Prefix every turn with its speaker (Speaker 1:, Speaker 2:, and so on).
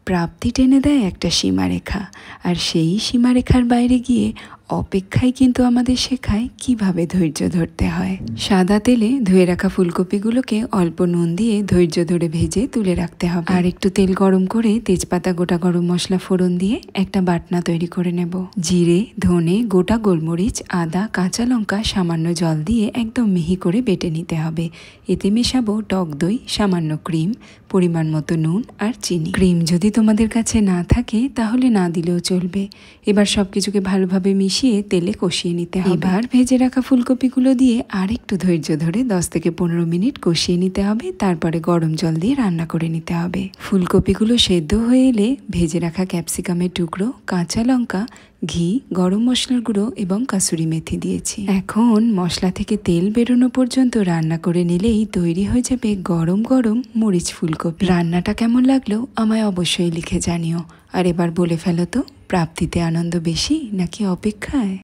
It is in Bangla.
Speaker 1: প্রাপ্তি টেনে দেয় একটা সীমারেখা, আর সেই সীমারেখার বাইরে গিয়ে অপেক্ষায় কিন্তু আমাদের শেখায় কিভাবে ধৈর্য ধরতে হয়। সাদা তেলে ধুয়ে রাখা ফুলকপিগুলোকে অল্প নুন দিয়ে ধৈর্য ধরে ভেজে তুলে রাখতে হবে। আর একটু তেল গরম করে তেজপাতা, গোটা গরম মশলা ফোড়ন দিয়ে একটা বাটনা তৈরি করে নেব। জিরে, ধনে, গোটা গোলমরিচ, আদা, কাঁচা লঙ্কা সামান্য জল দিয়ে একদম মিহি করে বেটে নিতে হবে। এতে মেশাবো টক দই, সামান্য ক্রিম, পরিমাণ মতো নুন আর চিনি। ক্রিম যদি তোমাদের কাছে না থাকে তাহলে না দিলেও চলবে। এবার সবকিছুকে ভালোভাবে মিশিয়ে তেলে কষিয়ে নিতে হবে। এবার ভেজে রাখা ফুলকপিগুলো দিয়ে আর একটু ধৈর্য ধরে 10 থেকে 15 মিনিট কষিয়ে নিতে হবে। তারপরে গরম জল দিয়ে রান্না করে নিতে হবে। ফুলকপিগুলো সেদ্ধ হয়ে এলে ভেজে রাখা ক্যাপসিকামের টুকরো, কাঁচা লঙ্কা, ঘি, গরম মশলার গুঁড়ো এবং কাসুরি মেথি দিয়েছি। এখন মশলা থেকে তেল বেরোনো পর্যন্ত রান্না করে নিলেই তৈরি হয়ে যাবে গরম গরম মরিচ ফুলকপি। রান্নাটা কেমন লাগলো আমায় অবশ্যই লিখে জানিও। আর এবার বলে ফেলো তো, প্রাপ্তিতে আনন্দ বেশি নাকি অপেক্ষায়?